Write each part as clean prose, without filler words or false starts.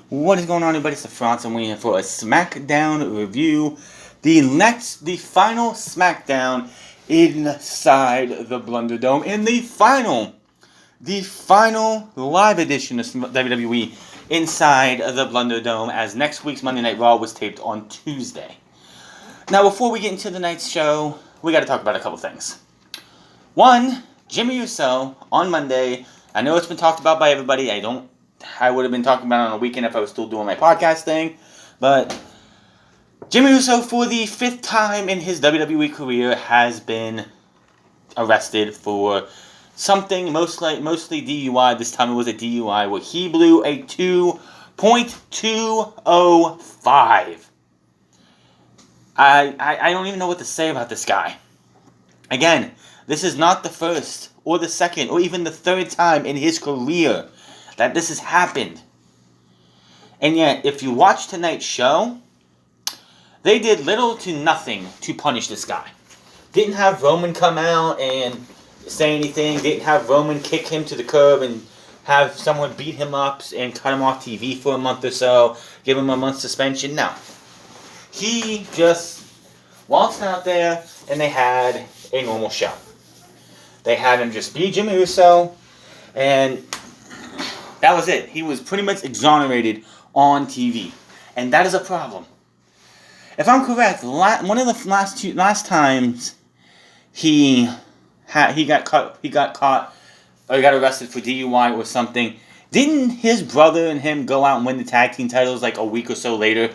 What is going on, everybody? It's the France, and we're here for a Smackdown review. The final Smackdown inside the Blunderdome, and the final live edition of WWE inside the Blunderdome, as next week's Monday Night Raw was taped on Tuesday. Now, before we get into the night's show, we got to talk about a couple things. One, Jimmy Uso on Monday. I know it's been talked about by everybody. I would have been talking about it on a weekend if I was still doing my podcast thing. But Jimmy Uso, for the 5th time in his WWE career, has been arrested for something, mostly DUI. This time it was a DUI where he blew a 2.205. I don't even know what to say about this guy. Again, this is not the first or the second or even the 3rd time in his career that this has happened. And yet, if you watch tonight's show, they did little to nothing to punish this guy. Didn't have Roman come out and say anything. Didn't have Roman kick him to the curb and have someone beat him up and cut him off TV for a month or so. Give him a month's suspension. No. He just waltzed out there and they had a normal show. They had him just be Jimmy Uso, and that was it. He was pretty much exonerated on TV, and that is a problem. If I'm correct, one of the last times he got caught, or he got arrested for DUI or something, didn't his brother and him go out and win the tag team titles like a week or so later?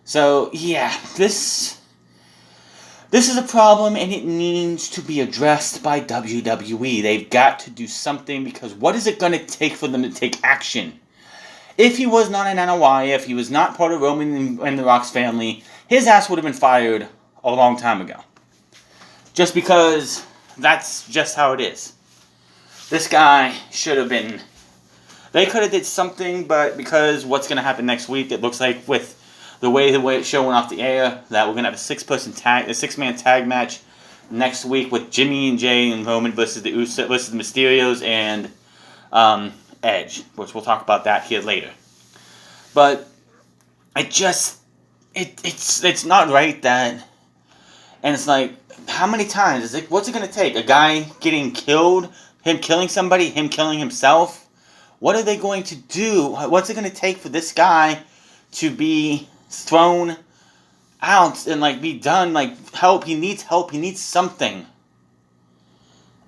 So yeah, this is a problem, and it needs to be addressed by WWE. They've got to do something, because what is it going to take for them to take action? If he was not an NOI, if he was not part of Roman and The Rock's family, his ass would have been fired a long time ago. Just because that's just how it is. This guy should have been... They could have did something, but because what's going to happen next week, it looks like with the way the show went off the air, that we're going to have a 6-man tag match next week with Jimmy and Jay and Roman versus the Mysterios and Edge, which we'll talk about that here later. But it's not right that, and it's like, how many times what's it going to take? A guy getting killed, him killing somebody, him killing himself? What are they going to do? What's it going to take for this guy to be thrown out and be done? Help. He needs something.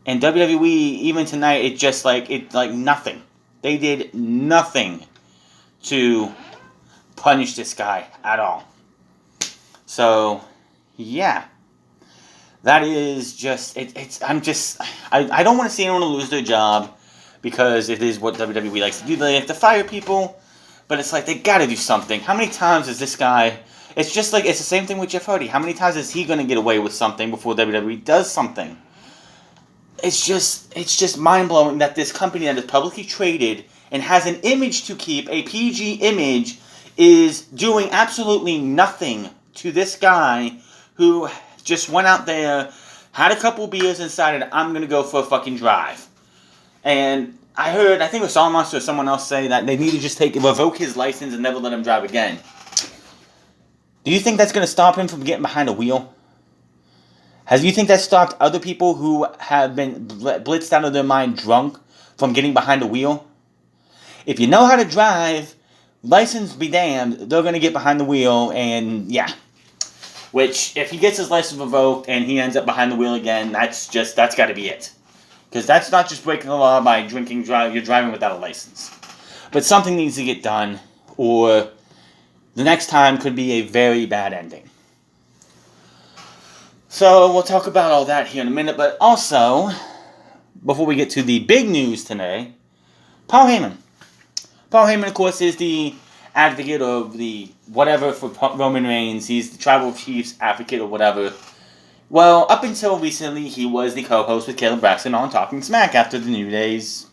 And WWE, even tonight, it just nothing. They did nothing to punish this guy at all. So yeah, that is just I don't want to see anyone lose their job, because it is what WWE likes to do. They have to fire people. But it's like, they gotta do something. How many times is this guy... It's just it's the same thing with Jeff Hardy. How many times is he gonna get away with something before WWE does something? It's just mind-blowing that this company that is publicly traded and has an image to keep, a PG image, is doing absolutely nothing to this guy who just went out there, had a couple beers and decided, I'm gonna go for a fucking drive. And I think it was Saul Monster or someone else say that they need to just revoke his license and never let him drive again. Do you think that's going to stop him from getting behind a wheel? Do you think that stopped other people who have been blitzed out of their mind drunk from getting behind a wheel? If you know how to drive, license be damned, they're going to get behind the wheel, and yeah. Which, if he gets his license revoked and he ends up behind the wheel again, that's got to be it. Because that's not just breaking the law by you're driving without a license. But something needs to get done, or the next time could be a very bad ending. So we'll talk about all that here in a minute, but also, before we get to the big news today, Paul Heyman. Paul Heyman, of course, is the advocate of the whatever for Roman Reigns. He's the tribal chief's advocate or whatever. Well, up until recently, he was the co-host with Caleb Braxton on Talking Smack after the New Day's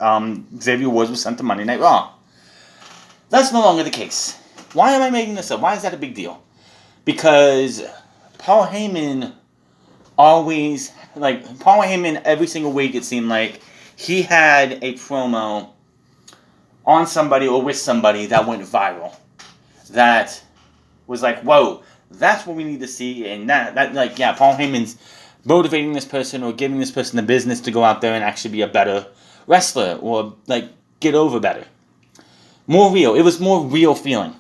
Xavier Woods was sent to Monday Night Raw. That's no longer the case. Why am I making this up? Why is that a big deal? Because Paul Heyman every single week, it seemed like he had a promo on somebody or with somebody that went viral. That was like, whoa, that's what we need to see. And that like, yeah, Paul Heyman's motivating this person or giving this person the business to go out there and actually be a better wrestler or like get over better. More real. It was more real feeling.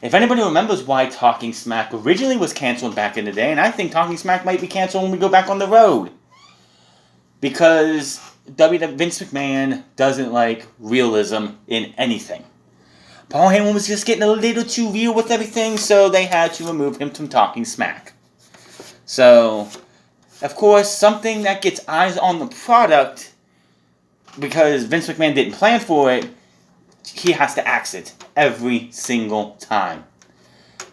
If anybody remembers why Talking Smack originally was canceled back in the day, and I think Talking Smack might be canceled when we go back on the road. Because Vince McMahon doesn't like realism in anything. Paul Heyman was just getting a little too real with everything, so they had to remove him from Talking Smack. So, of course, something that gets eyes on the product, because Vince McMahon didn't plan for it, he has to axe it every single time.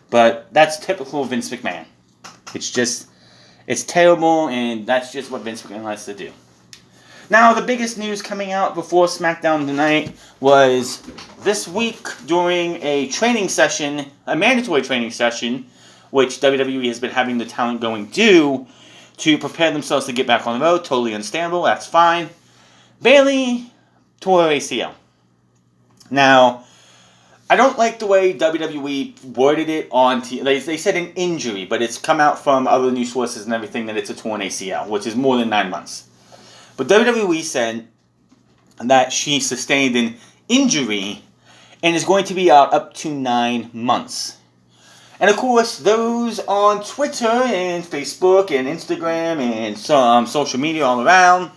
But that's typical Vince McMahon. It's terrible, and that's just what Vince McMahon likes to do. Now, the biggest news coming out before SmackDown tonight was this week during a training session, a mandatory training session, which WWE has been having the talent going do to prepare themselves to get back on the road. Totally understandable. That's fine. Bayley tore her ACL. Now, I don't like the way WWE worded it on they said an injury, but it's come out from other news sources and everything that it's a torn ACL, which is more than 9 months. But WWE said that she sustained an injury and is going to be out up to 9 months. And of course, those on Twitter and Facebook and Instagram and social media all around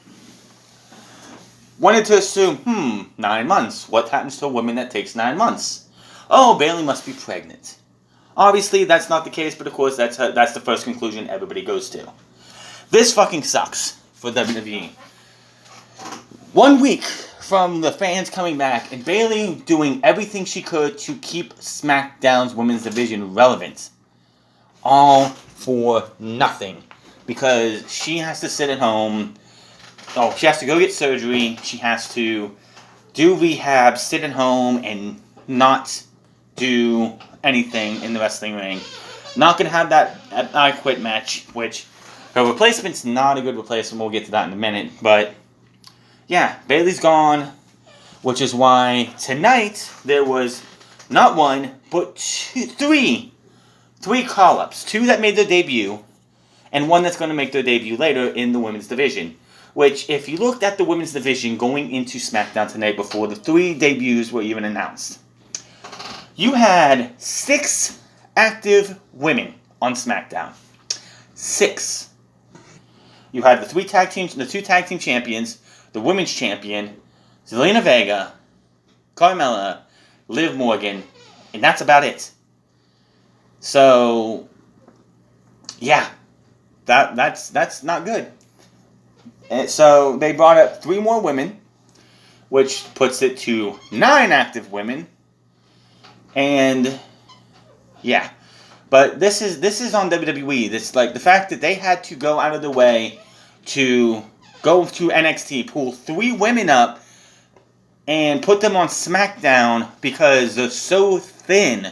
wanted to assume, 9 months. What happens to a woman that takes 9 months? Oh, Bayley must be pregnant. Obviously, that's not the case, but of course, that's the first conclusion everybody goes to. This fucking sucks for WWE. 1 week from the fans coming back and Bayley doing everything she could to keep SmackDown's women's division relevant. All for nothing. Because she has to sit at home. Oh, she has to go get surgery. She has to do rehab, sit at home, and not do anything in the wrestling ring. Not going to have that I Quit match, which her replacement's not a good replacement. We'll get to that in a minute. But, yeah, Bayley's gone, which is why tonight there was not one, but three call-ups. 2 that made their debut, and 1 that's going to make their debut later in the women's division. Which, if you looked at the women's division going into SmackDown tonight before the 3 debuts were even announced, you had 6 active women on SmackDown. 6. You had the 2 tag team champions, the women's champion, Zelina Vega, Carmella, Liv Morgan, and that's about it. So, yeah, that's not good. And so they brought up 3 more women, which puts it to 9 active women. And yeah, but this is on WWE. This like the fact that they had to go out of their way to go to NXT, pull 3 women up, and put them on SmackDown because they're so thin.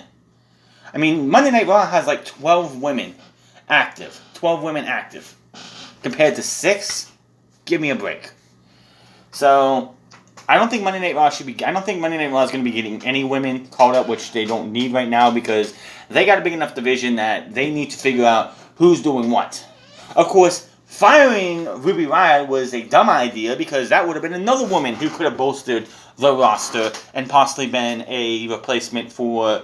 I mean, Monday Night Raw has like 12 women active. 12 women active. Compared to 6? Give me a break. So, I don't think Monday Night Raw is going to be getting any women called up, which they don't need right now because they got a big enough division that they need to figure out who's doing what. Of course, firing Ruby Riott was a dumb idea because that would have been another woman who could have bolstered the roster and possibly been a replacement for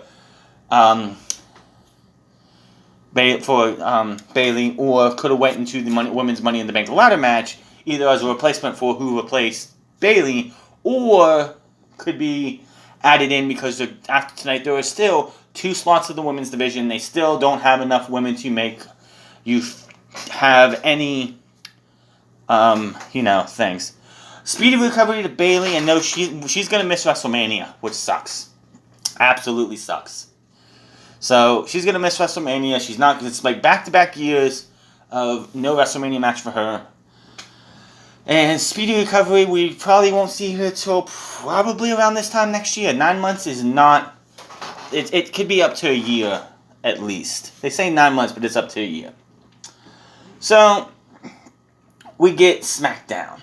Bayley, or could have went into the women's Money in the Bank ladder match either as a replacement for who replaced Bayley, or could be added in because after tonight there are still 2 slots of the women's division. They still don't have enough women to make you have any, things. Speedy recovery to Bayley, and no, she's going to miss WrestleMania, which sucks. Absolutely sucks. So, she's going to miss WrestleMania. It's like back-to-back years of no WrestleMania match for her. And speedy recovery, we probably won't see her till probably around this time next year. 9 months is not... It could be up to a year, at least. They say 9 months, but it's up to a year. So, we get SmackDown.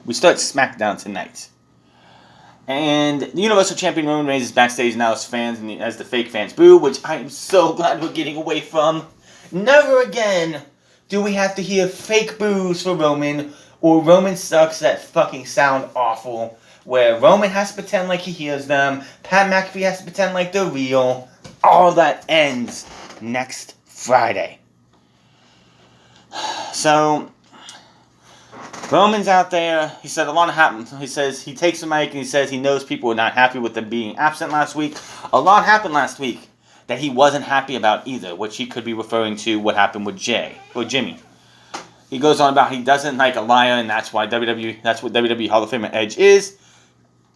We start SmackDown tonight. And the Universal Champion Roman Reigns is backstage now as fans and as the fake fans boo, which I am so glad we're getting away from. Never again do we have to hear fake boos for Roman, or Roman sucks that fucking sound awful, where Roman has to pretend like he hears them, Pat McAfee has to pretend like they're real. All that ends next Friday. So, Roman's out there. He said a lot happened. He says he takes the mic and he says he knows people were not happy with them being absent last week. A lot happened last week that he wasn't happy about either, which he could be referring to what happened with Jimmy. He goes on about he doesn't like a liar, and that's why that's what WWE Hall of Famer Edge is.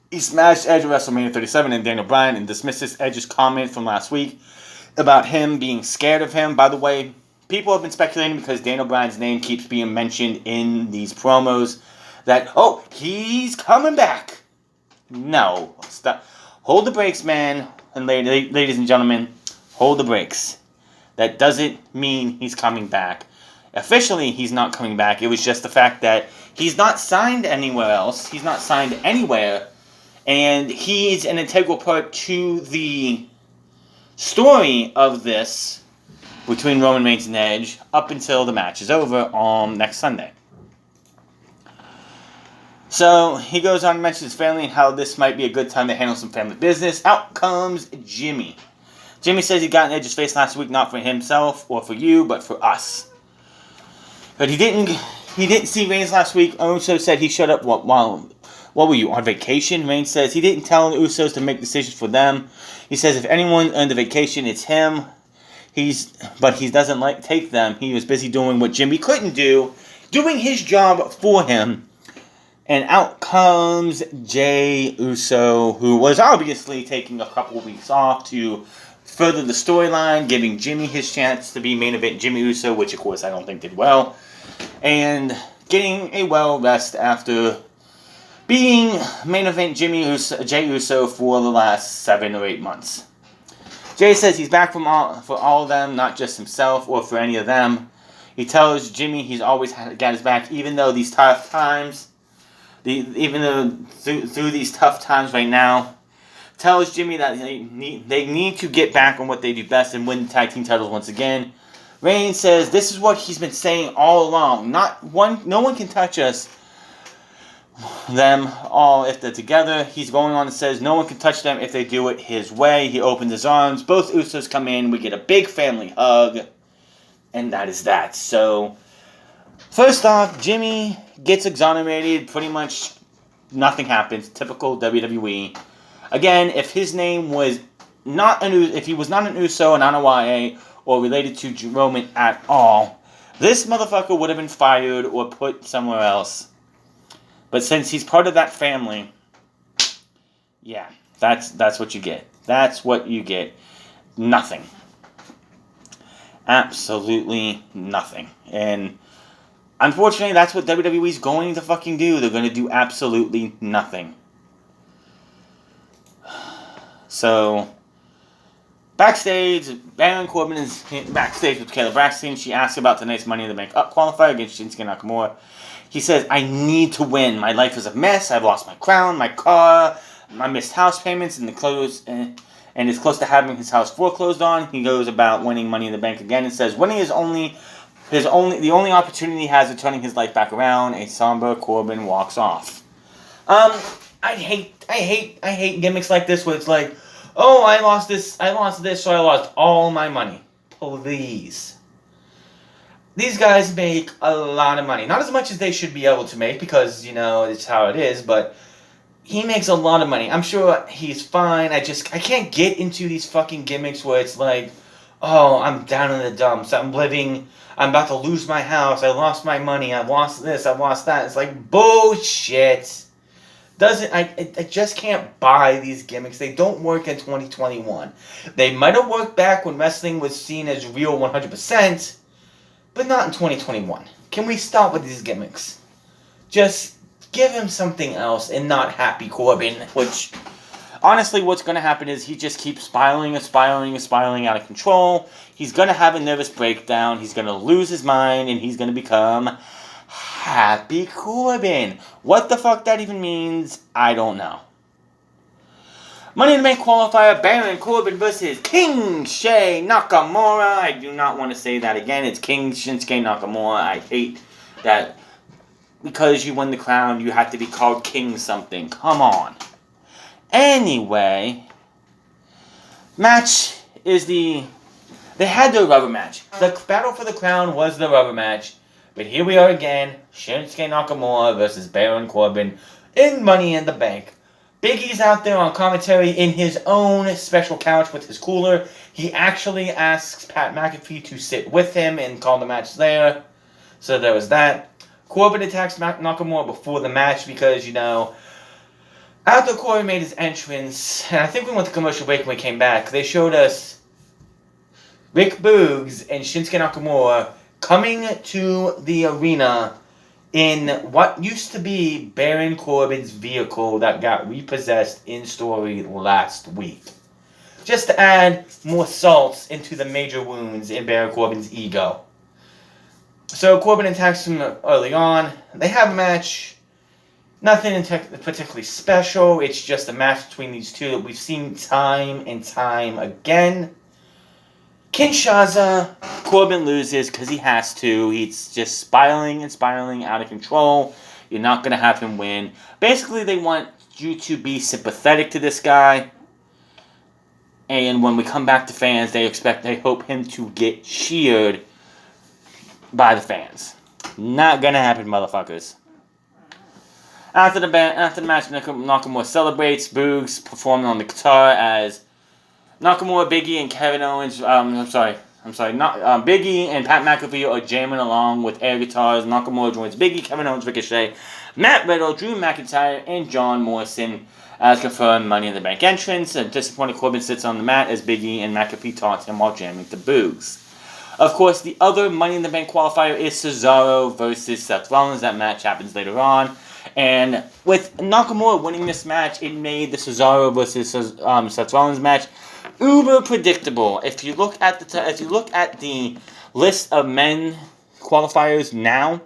He smashed Edge at WrestleMania 37 and Daniel Bryan and dismisses Edge's comment from last week about him being scared of him. By the way, people have been speculating because Daniel Bryan's name keeps being mentioned in these promos that, oh, he's coming back. No. Stop. Hold the brakes, man. And ladies and gentlemen, hold the brakes. That doesn't mean he's coming back. Officially, he's not coming back. It was just the fact that he's not signed anywhere else. He's not signed anywhere. And he's an integral part to the story of this between Roman Reigns and Edge up until the match is over on next Sunday. So he goes on to mention his family and how this might be a good time to handle some family business. Out comes Jimmy. Jimmy says he got in Edge's face last week, not for himself or for you, but for us. But he didn't see Reigns last week. Uso said he showed up what were you, on vacation? Reigns says he didn't tell the Usos to make decisions for them. He says if anyone on the vacation, it's him. But he doesn't take them. He was busy doing what Jimmy couldn't do, doing his job for him. And out comes Jey Uso, who was obviously taking a couple of weeks off to further the storyline, giving Jimmy his chance to be main event Jimmy Uso, which of course I don't think did well, and getting a well rest after being main event Jey Uso for the last 7 or 8 months. Jay says he's back for all of them, not just himself or for any of them. He tells Jimmy he's always got his back, even though these tough times, through these tough times right now. Tells Jimmy that they need to get back on what they do best and win the tag team titles once again. Reigns says this is what he's been saying all along. No one can touch us. Them all if they're together. He's going on and says no one can touch them if they do it his way. He opens his arms. Both Usos come in. We get a big family hug. And that is that. So, first off, Jimmy gets exonerated. Pretty much nothing happens. Typical WWE. Again, if his name was if he was not an Uso, an YA, or related to Roman at all, this motherfucker would have been fired or put somewhere else. But since he's part of that family, yeah, that's what you get. That's what you get. Nothing. Absolutely nothing. And unfortunately, that's what WWE's going to fucking do. They're going to do absolutely nothing. So, backstage, Baron Corbin is backstage with Kayla Braxton. She asks about tonight's Money in the Bank qualifier against Shinsuke Nakamura. He says, I need to win. My life is a mess. I've lost my crown, my car, my missed house payments, and is close to having his house foreclosed on. He goes about winning Money in the Bank again and says, winning is the only opportunity he has of turning his life back around. A somber Corbin walks off. I hate gimmicks like this where it's like, oh, I lost this, so I lost all my money. Please. These guys make a lot of money. Not as much as they should be able to make because, it's how it is, but he makes a lot of money. I'm sure he's fine. I can't get into these fucking gimmicks where it's like, oh, I'm down in the dumps. I'm about to lose my house. I lost my money. I lost this. I lost that. It's like bullshit. I just can't buy these gimmicks. They don't work in 2021. They might have worked back when wrestling was seen as real 100%, but not in 2021. Can we stop with these gimmicks? Just give him something else and not Happy Corbin, which, honestly, what's going to happen is he just keeps spiraling out of control. He's going to have a nervous breakdown. He's going to lose his mind, and he's going to become Happy Corbin. What the fuck that even means, I don't know. Money in the Bank qualifier, Baron Corbin versus King Shay Nakamura. I do not want to say that again. It's King Shinsuke Nakamura. I hate that because you won the crown, you have to be called King something. Come on. Anyway, match is they had their rubber match. The battle for the crown was the rubber match. But here we are again, Shinsuke Nakamura versus Baron Corbin in Money in the Bank. Big E's out there on commentary in his own special couch with his cooler. He actually asks Pat McAfee to sit with him and call the match there. So there was that. Corbin attacks Nakamura before the match because, after Corbin made his entrance, and I think we went to commercial break when we came back, they showed us Rick Boogs and Shinsuke Nakamura coming to the arena in what used to be Baron Corbin's vehicle that got repossessed in story last week. Just to add more salt into the major wounds in Baron Corbin's ego. So Corbin attacks him early on. They have a match. Nothing particularly special. It's just a match between these two that we've seen time and time again. Kinshasa, Corbin loses because he has to. He's just spiraling and spiraling out of control. You're not going to have him win. Basically, they want you to be sympathetic to this guy. And when we come back to fans, they hope him to get cheered by the fans. Not going to happen, motherfuckers. After the match, Nakamura celebrates. Boogs performing on the guitar as Nakamura, Big E, and Kevin Owens. Big E and Pat McAfee are jamming along with air guitars. Nakamura joins Big E, Kevin Owens, Ricochet, Matt Riddle, Drew McIntyre, and John Morrison as confirmed Money in the Bank entrance. A disappointed Corbin sits on the mat as Big E and McAfee taunt him while jamming to Boogs. Of course, the other Money in the Bank qualifier is Cesaro versus Seth Rollins. That match happens later on. And with Nakamura winning this match, it made the Cesaro versus Seth Rollins match uber predictable. If you look at the list of men qualifiers now,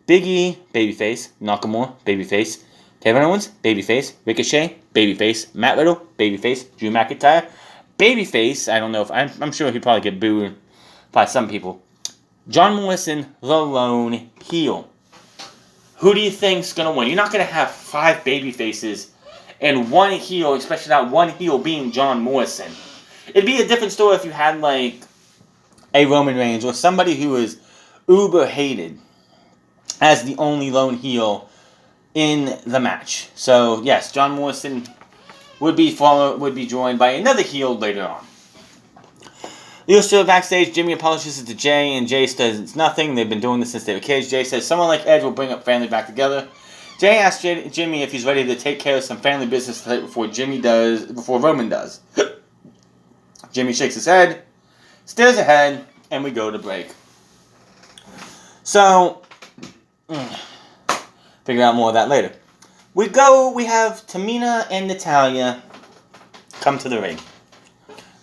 Big E, babyface; Nakamura, babyface; Kevin Owens, babyface; Ricochet, babyface; Matt Riddle, babyface; Drew McIntyre, babyface. I don't know if I'm sure he'd probably get booed by some people. John Morrison, the lone heel. Who do you think's gonna win? You're not gonna have 5 babyfaces and one heel, especially not one heel being John Morrison. It'd be a different story if you had like a Roman Reigns or somebody who is uber hated as the only lone heel in the match. So yes, John Morrison would be joined by another heel later on. You're still backstage. Jimmy apologizes to Jay, and Jay says it's nothing. They've been doing this since they were kids. Jay says someone like Edge will bring up family back together. Jay asks Jimmy if he's ready to take care of some family business before Roman does. Jimmy shakes his head, stares ahead, and we go to break. So, figure out more of that later. We have Tamina and Natalya come to the ring.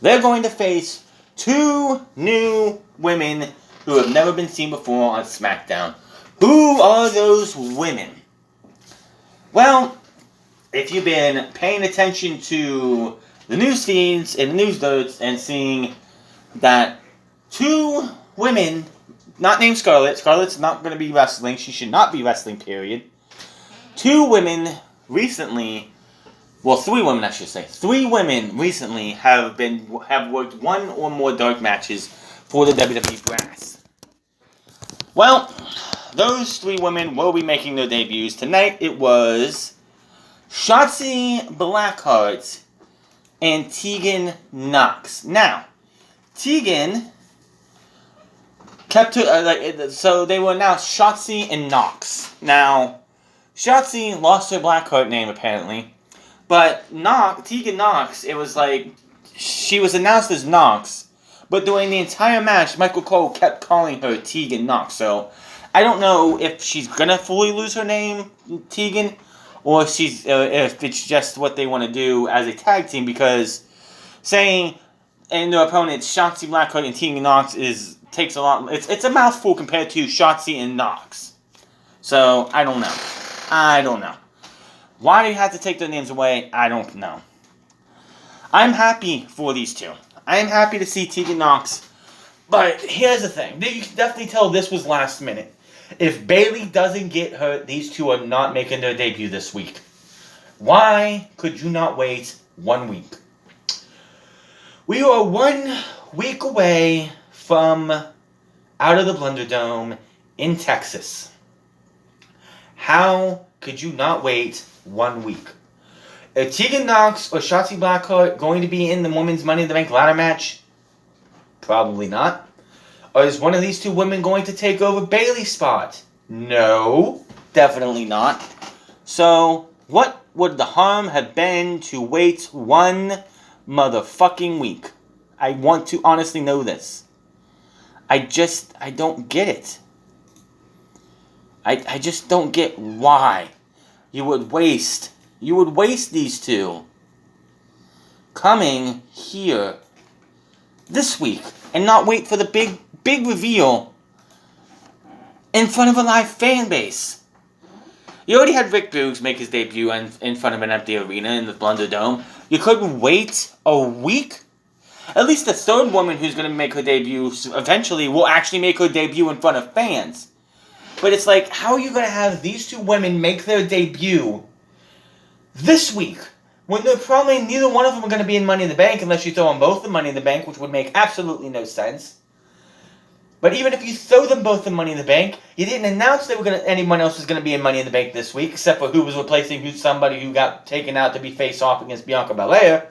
They're going to face 2 new women who have never been seen before on Smackdown. Who are those women? Well, if you've been paying attention to the news feeds and the news notes and seeing that 2 women, not named Scarlett. Scarlett's not going to be wrestling. She should not be wrestling, period. 2 women recently, well, 3 women, I should say. 3 women recently have worked 1 or more dark matches for the WWE brass. Well, those 3 women will be making their debuts. Tonight it was Shotzi Blackheart and Tegan Nox. Now, Tegan kept her, so they were announced Shotzi and Nox. Now, Shotzi lost her Blackheart name apparently, but Tegan Nox, it was like, she was announced as Nox, but during the entire match, Michael Cole kept calling her Tegan Nox, so I don't know if she's gonna fully lose her name, Tegan, or if it's just what they want to do as a tag team, because saying and their opponents Shotzi Blackheart and Tegan Nox takes a lot. It's a mouthful compared to Shotzi and Nox. So I don't know. Why do you have to take their names away? I don't know. I'm happy for these two. I'm happy to see Tegan Nox. But here's the thing. You can definitely tell this was last minute. If Bayley doesn't get hurt, these two are not making their debut this week. Why could you not wait 1 week? We are 1 week away from out of the Blunderdome in Texas. How could you not wait 1 week? Are Tegan Nox or Shotzi Blackheart going to be in the Women's Money in the Bank ladder match? Probably not. Or is one of these two women going to take over Bayley's spot? No, definitely not. So, what would the harm have been to wait 1 motherfucking week? I want to honestly know this. I don't get it. I just don't get why you would waste these two coming here this week and not wait for the big reveal in front of a live fan base. You already had Rick Boogs make his debut in front of an empty arena in the Blunderdome. You couldn't wait a week? At least the third woman who's going to make her debut eventually will actually make her debut in front of fans. But it's like, how are you going to have these two women make their debut this week when they're probably neither one of them are going to be in Money in the Bank unless you throw them both in Money in the Bank, which would make absolutely no sense. But even if you throw them both in Money in the Bank, you didn't announce anyone else was going to be in Money in the Bank this week, except for who was replacing somebody who got taken out to be face-off against Bianca Belair.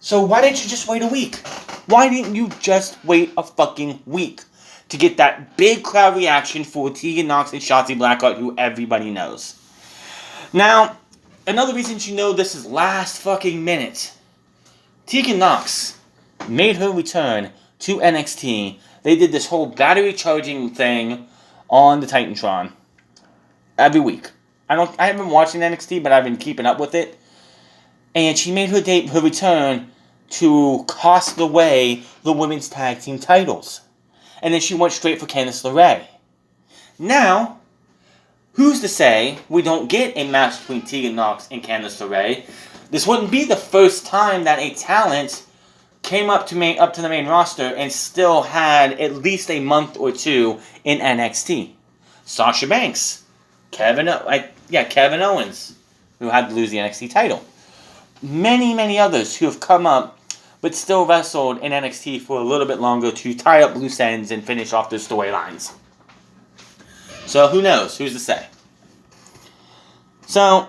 So why didn't you just wait a week? Why didn't you just wait a fucking week to get that big crowd reaction for Tegan Nox and Shotzi Blackheart, who everybody knows? Now, another reason you know this is last fucking minute. Tegan Nox made her return to NXT. They did this whole battery charging thing on the Titantron every week. I haven't been watching NXT, but I've been keeping up with it. And she made her return to cost away the women's tag team titles. And then she went straight for Candice LeRae. Now, who's to say we don't get a match between Tegan Nox and Candice LeRae? This wouldn't be the first time that a talent came up to the main roster and still had at least a month or two in NXT. Sasha Banks, Kevin Owens, who had to lose the NXT title. Many, many others who have come up but still wrestled in NXT for a little bit longer to tie up loose ends and finish off their storylines. So who knows? Who's to say? So,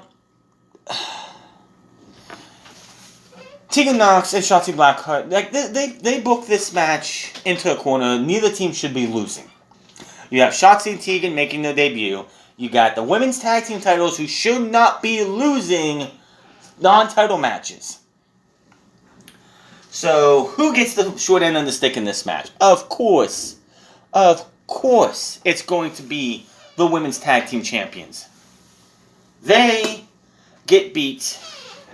Tegan Nox and Shotzi Blackheart, they booked this match into a corner. Neither team should be losing. You have Shotzi and Tegan making their debut. You got the women's tag team titles who should not be losing non-title matches. So, who gets the short end of the stick in this match? Of course, it's going to be the women's tag team champions. They get beat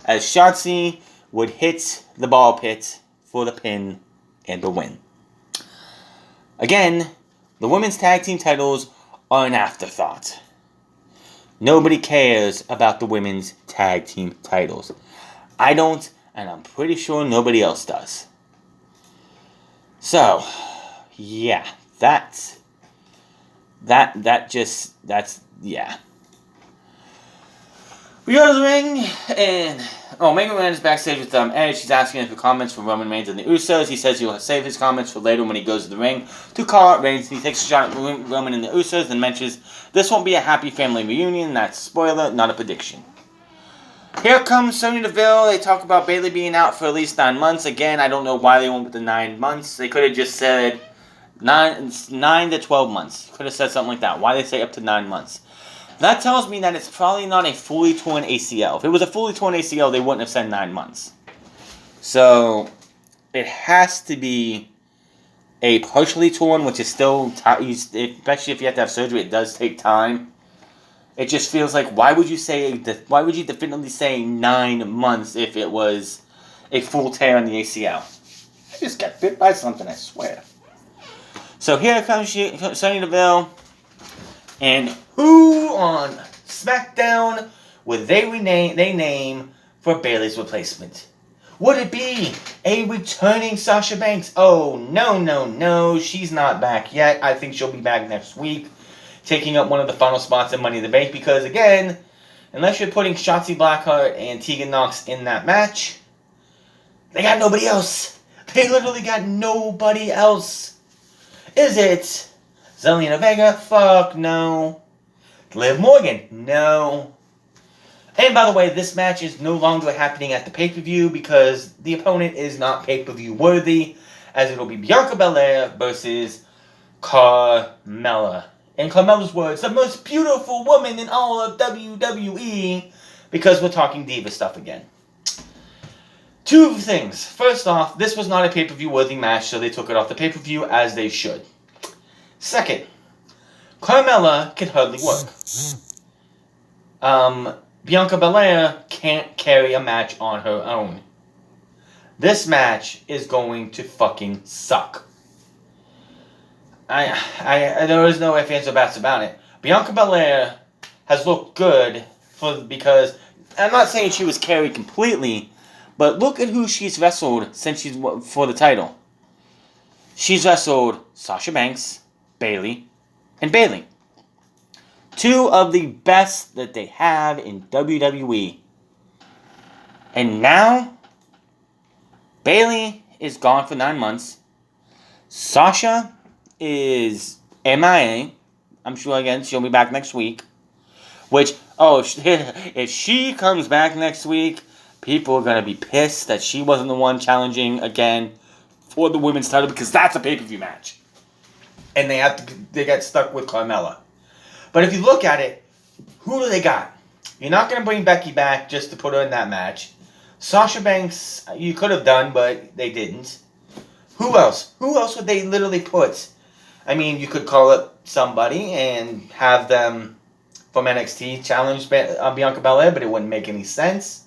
as Shotzi would hit the ball pit for the pin and the win. Again, the women's tag team titles are an afterthought. Nobody cares about the women's tag team titles. I don't, and I'm pretty sure nobody else does. So, yeah, that's. We go to the ring, and Megan Ryan is backstage with Edge. She's asking for comments from Roman Reigns and the Usos. He says he'll save his comments for later when he goes to the ring to call out Reigns. He takes a shot at Roman and the Usos and mentions this won't be a happy family reunion. That's a spoiler, not a prediction. Here comes Sonya Deville. They talk about Bayley being out for at least 9 months. Again, I don't know why they went with the 9 months. They could have just said 9 to 12 months. Could have said something like that. Why they say up to 9 months? That tells me that it's probably not a fully torn ACL. If it was a fully torn ACL, they wouldn't have said 9 months. So, it has to be a partially torn, which is still, especially if you have to have surgery, it does take time. It just feels like, why would you definitely say 9 months if it was a full tear on the ACL? I just got bit by something, I swear. So here comes Sonya Deville. And who on Smackdown would they name for Bayley's replacement? Would it be a returning Sasha Banks? Oh, no. She's not back yet. I think she'll be back next week, taking up one of the final spots in Money in the Bank because, again, unless you're putting Shotzi Blackheart and Tegan Nox in that match, they got nobody else. They literally got nobody else. Is it Zelina Vega? Fuck no. Liv Morgan? No. And by the way, this match is no longer happening at the pay-per-view because the opponent is not pay-per-view worthy, as it'll be Bianca Belair versus Carmella. In Carmella's words, the most beautiful woman in all of WWE, because we're talking diva stuff again. Two things. First off, this was not a pay-per-view worthy match, so they took it off the pay-per-view as they should. Second, Carmella can hardly work. Bianca Belair can't carry a match on her own. This match is going to fucking suck. There is no ifs, ands, or buts about it. Bianca Belair has looked good because I'm not saying she was carried completely, but look at who she's wrestled since she's for the title. She's wrestled Sasha Banks, Bayley, and Bayley. Two of the best that they have in WWE. And now, Bayley is gone for 9 months. Sasha is MIA. I'm sure, again, she'll be back next week. Which, if she comes back next week, people are going to be pissed that she wasn't the one challenging again for the women's title because that's a pay-per-view match. And they got stuck with Carmella. But if you look at it, who do they got? You're not going to bring Becky back just to put her in that match. Sasha Banks, you could have done, but they didn't. Who else? Who else would they literally put? I mean, you could call up somebody and have them from NXT challenge Bianca Belair, but it wouldn't make any sense.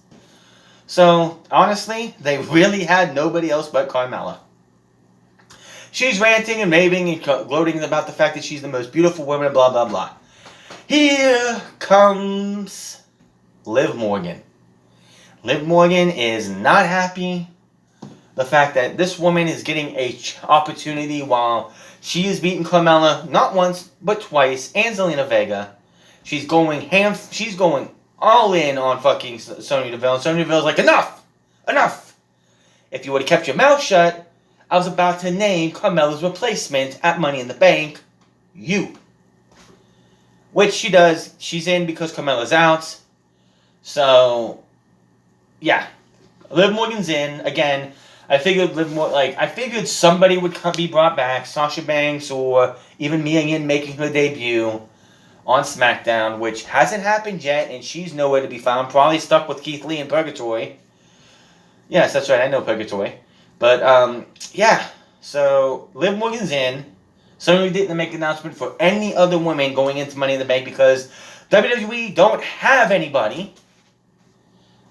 So, honestly, they really had nobody else but Carmella. She's ranting and raving and gloating about the fact that she's the most beautiful woman, blah, blah, blah. Here comes Liv Morgan. Liv Morgan is not happy. The fact that this woman is getting an opportunity while she is beating Carmella not once, but twice, and Zelina Vega. She's going all in on fucking Sonya Deville. And Sonya Deville's like, enough! Enough! If you would have kept your mouth shut, I was about to name Carmella's replacement at Money in the Bank, you. Which she does. She's in because Carmella's out. So, yeah. Liv Morgan's in. Again, I figured somebody would be brought back. Sasha Banks or even Mia Yim making her debut on Smackdown, which hasn't happened yet, and she's nowhere to be found. Probably stuck with Keith Lee in Purgatory. Yes, that's right. I know Purgatory. But, yeah. So, Liv Morgan's in. Certainly didn't make an announcement for any other women going into Money in the Bank because WWE don't have anybody.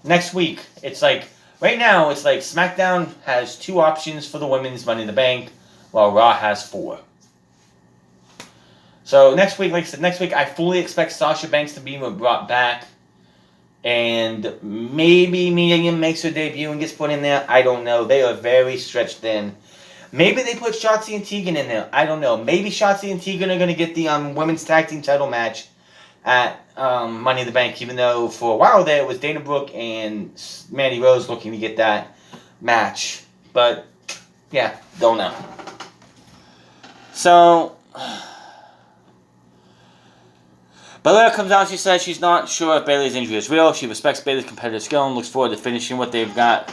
Next week, right now, it's like SmackDown has 2 options for the women's Money in the Bank, while Raw has 4. So next week, like I said, I fully expect Sasha Banks to be brought back. And maybe Mia Yim makes her debut and gets put in there. I don't know. They are very stretched thin. Maybe they put Shotzi and Tegan in there. I don't know. Maybe Shotzi and Tegan are going to get the women's tag team title match at Money in the Bank, even though for a while there it was Dana Brooke and Mandy Rose looking to get that match. But, yeah, don't know. So, Belair comes out, she says she's not sure if Bayley's injury is real. She respects Bayley's competitive skill and looks forward to finishing what they've got.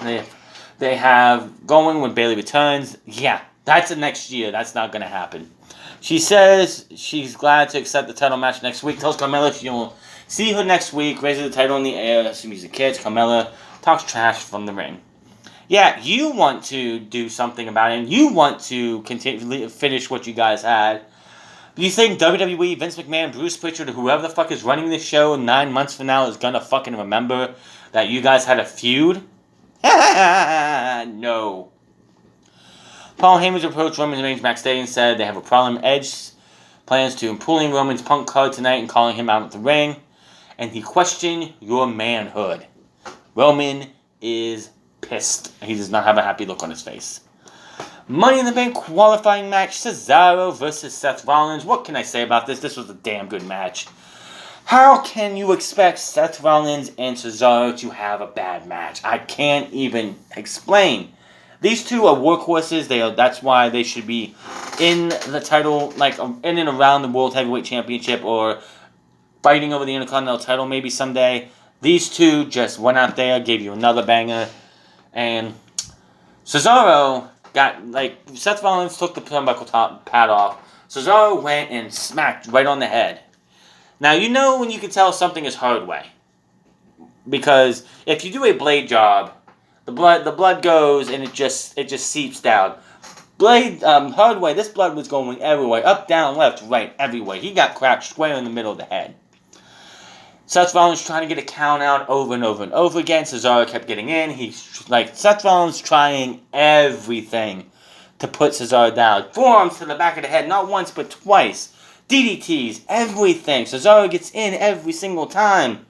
They have going when Bayley returns. Yeah, that's the next year. That's not going to happen. She says she's glad to accept the title match next week. Tells Carmella she'll see her next week. Raises the title in the air. Assumes the kids. Carmella talks trash from the ring. Yeah, you want to do something about it. And you want to finish what you guys had. Do you think WWE, Vince McMahon, Bruce Pritchard, or whoever the fuck is running this show 9 months from now is going to fucking remember that you guys had a feud? No. Paul Heyman's approached Roman Reigns backstage and said they have a problem. Edge plans to pulling Roman's punk card tonight and calling him out at the ring. And he questioned your manhood. Roman is pissed. He does not have a happy look on his face. Money in the Bank qualifying match, Cesaro versus Seth Rollins. What can I say about this? This was a damn good match. How can you expect Seth Rollins and Cesaro to have a bad match? I can't even explain. These two are workhorses. That's why they should be in the title, like in and around the World Heavyweight Championship or fighting over the Intercontinental title maybe someday. These two just went out there, gave you another banger. And Cesaro got, Seth Rollins took the turnbuckle pad off. Cesaro went and smacked right on the head. Now, you know when you can tell something is hard way. Because if you do a blade job, the blood goes and it just seeps down. Hard way, this blood was going everywhere. Up, down, left, right, everywhere. He got cracked square in the middle of the head. Seth Rollins trying to get a count out over and over and over again. Cesaro kept getting in. Seth Rollins trying everything to put Cesaro down. Forearms to the back of the head, not once but twice. DDTs, everything. Cesaro gets in every single time.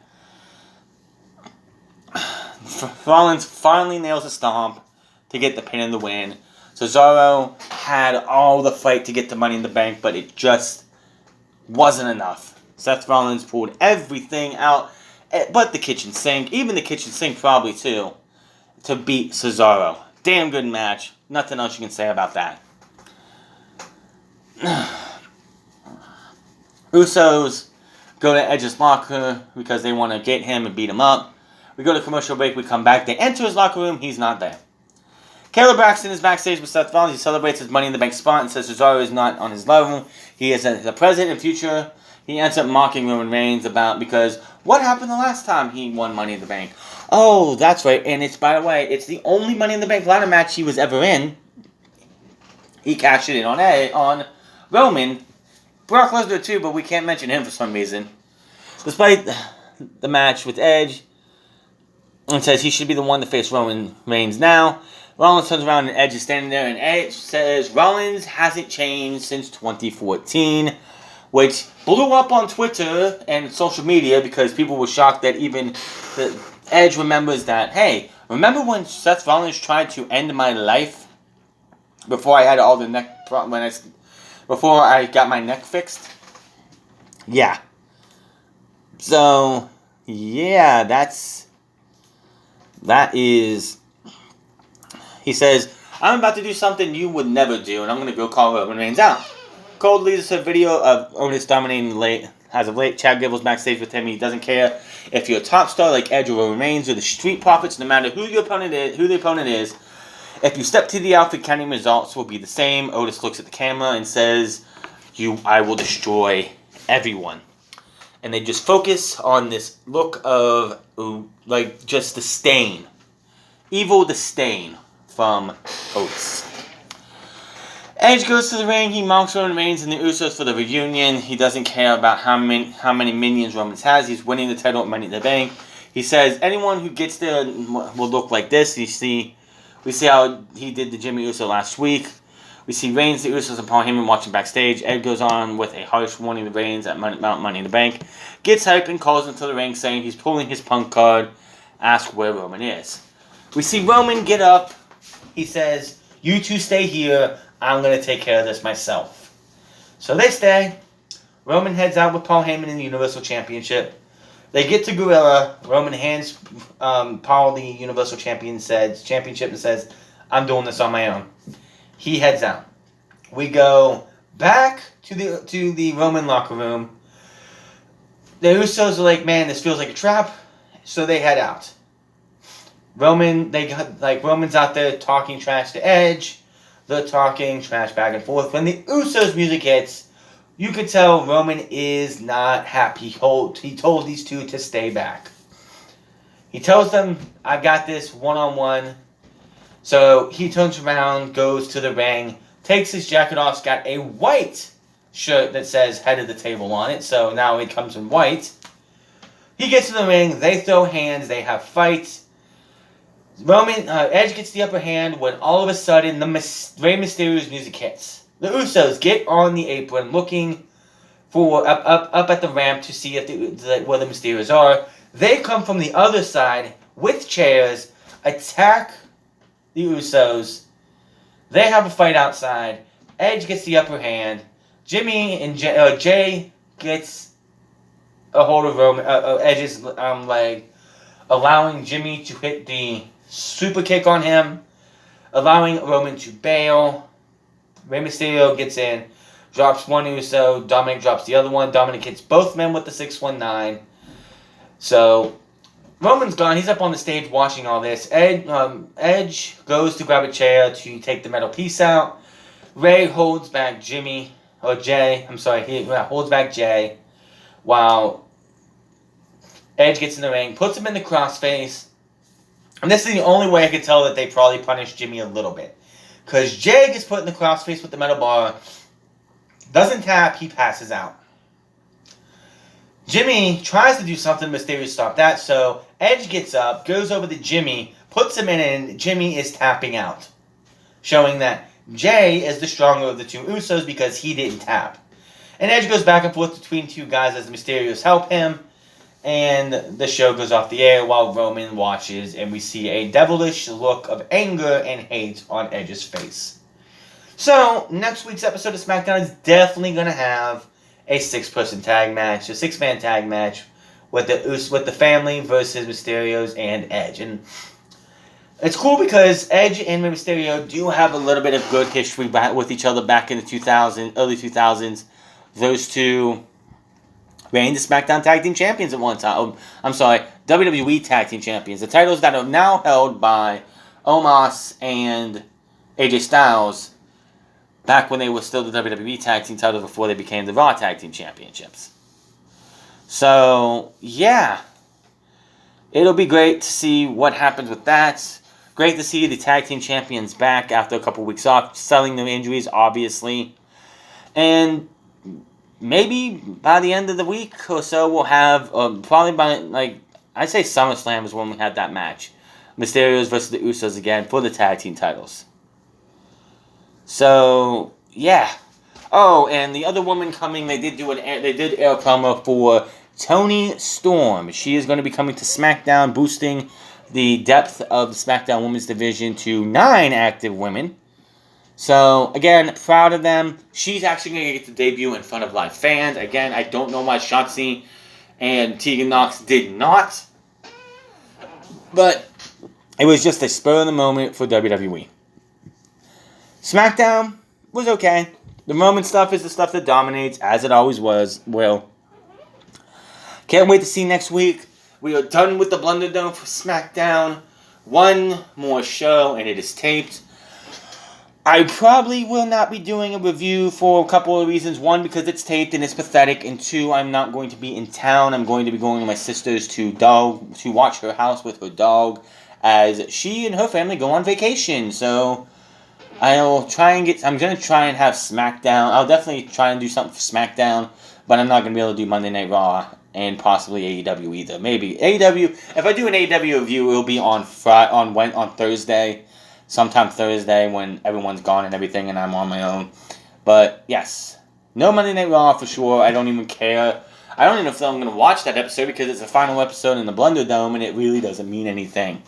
Rollins finally nails a stomp to get the pin and the win. Cesaro had all the fight to get the Money in the Bank, but it just wasn't enough. Seth Rollins pulled everything out, but the kitchen sink, even the kitchen sink probably too, to beat Cesaro. Damn good match. Nothing else you can say about that. Usos go to Edge's locker because they want to get him and beat him up. We go to commercial break. We come back. They enter his locker room. He's not there. Kayla Braxton is backstage with Seth Rollins. He celebrates his Money in the Bank spot and says Cesaro is not on his level. He is the present and future. He ends up mocking Roman Reigns because what happened the last time he won Money in the Bank? Oh, that's right. And by the way, it's the only Money in the Bank ladder match he was ever in. He cashed it in on Roman. Brock Lesnar too, but we can't mention him for some reason. Despite the match with Edge, and says he should be the one to face Roman Reigns now. Rollins turns around and Edge is standing there, and Edge says Rollins hasn't changed since 2014, which blew up on Twitter and social media because people were shocked that even Edge remembers that, hey, remember when Seth Rollins tried to end my life before I had all the neck problems, before I got my neck fixed? Yeah. So, yeah, that is, he says, I'm about to do something you would never do, and I'm going to go call Roman Reigns out. Cole leads us a video of Otis dominating as of late. Chad Gable's backstage with him. He doesn't care if you're a top star like Edge or Roman Reigns or the Street Profits, no matter who the opponent is. If you step to the outfit, counting results will be the same. Otis looks at the camera and says, I will destroy everyone. And they just focus on this look of, just disdain. Evil disdain from Otis. Edge goes to the ring. He mocks Roman Reigns and the Usos for the reunion. He doesn't care about how many minions Roman has. He's winning the title at Money in the Bank. He says anyone who gets there will look like this. We see how he did to Jimmy Uso last week. We see Reigns, the Usos, and Paul Heyman watching backstage. Ed goes on with a harsh warning to Reigns at Mount Money in the Bank. Gets hyped and calls him to the ring saying he's pulling his punk card. Ask where Roman is. We see Roman get up. He says, you two stay here. I'm going to take care of this myself. So they stay. Roman heads out with Paul Heyman in the Universal Championship. They get to Gorilla. Roman hands Paul the Universal Championship and says, I'm doing this on my own. He heads out. We go back to the Roman locker room. The Usos are like, man, this feels like a trap. So they head out. Roman's out there talking trash to Edge. They're talking trash back and forth. When the Usos music hits, you could tell Roman is not happy. He told these two to stay back. He tells them, I got this one-on-one. So he turns around, goes to the ring, takes his jacket off. He's got a white shirt that says head of the table on it. So now it comes in white. He gets to the ring. They throw hands. They have fights. Edge gets the upper hand when all of a sudden Rey Mysterio's music hits. The Usos get on the apron looking for up at the ramp to see if where the Mysterios are. They come from the other side with chairs. attack the Usos. They have a fight outside. Edge gets the upper hand. Jimmy and Jay gets a hold of Edge's leg, allowing Jimmy to hit the super kick on him, allowing Roman to bail. Rey Mysterio gets in, drops one Uso. Dominic drops the other one. Dominic hits both men with the 619. So Roman's gone. He's up on the stage watching all this. Edge goes to grab a chair to take the metal piece out. Rey holds back Jay. He holds back Jay while Edge gets in the ring, puts him in the crossface. And this is the only way I could tell that they probably punished Jimmy a little bit. Because Jay gets put in the crossface with the metal bar. Doesn't tap, he passes out. Jimmy tries to do something, Mysterio stopped that, so Edge gets up, goes over to Jimmy, puts him in, and Jimmy is tapping out. Showing that Jay is the stronger of the two Usos because he didn't tap. And Edge goes back and forth between two guys as the Mysterios help him. And the show goes off the air while Roman watches, and we see a devilish look of anger and hate on Edge's face. So, next week's episode of Smackdown is definitely going to have a 6-person tag match, a 6-man tag match with the family versus Mysterios and Edge. And it's cool because Edge and Mysterio do have a little bit of good history with each other back in the early 2000s. Those two reigned the SmackDown Tag Team Champions at one time. WWE Tag Team Champions. The titles that are now held by Omos and AJ Styles back when they were still the WWE Tag Team titles before they became the Raw Tag Team Championships. So, yeah. It'll be great to see what happens with that. Great to see the Tag Team Champions back after a couple weeks off, selling their injuries, obviously. And maybe by the end of the week or so, we'll have, probably by, I'd say SummerSlam is when we had that match. Mysterios versus the Usos again for the tag team titles. So, yeah. Oh, and the other woman coming, they did air promo for Toni Storm. She is going to be coming to SmackDown, boosting the depth of the SmackDown Women's Division to 9 active women. So, again, proud of them. She's actually going to get to debut in front of live fans. Again, I don't know why Shotzi and Tegan Nox did not. But it was just a spur of the moment for WWE. SmackDown was okay. The Roman stuff is the stuff that dominates, as it always will. Can't wait to see next week. We are done with the Blunderdome for SmackDown. One more show, and it is taped. I probably will not be doing a review for a couple of reasons. One, because it's taped and it's pathetic. And two, I'm not going to be in town. I'm going to be going to my sister's to watch her house with her dog as she and her family go on vacation. So I'm going to try and have SmackDown. I'll definitely try and do something for SmackDown, but I'm not going to be able to do Monday Night Raw and possibly AEW either. Maybe AEW. If I do an AEW review, it'll be on Thursday. Sometime Thursday when everyone's gone and everything and I'm on my own. But, yes. No Monday Night Raw for sure. I don't even care. I don't even know if I'm going to watch that episode because it's the final episode in the Blunderdome and it really doesn't mean anything.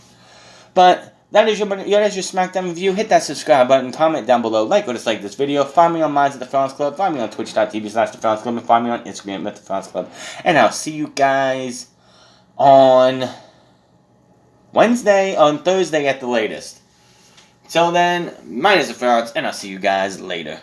But that is your SmackDown review. Hit that subscribe button. Comment down below. Like or dislike this video. Find me on Minds at the Felons Club. Find me on twitch.tv/thefellonsclub. And find me on Instagram at the Felons Club. And I'll see you guys on Thursday at the latest. Till then, mine is the Felons, and I'll see you guys later.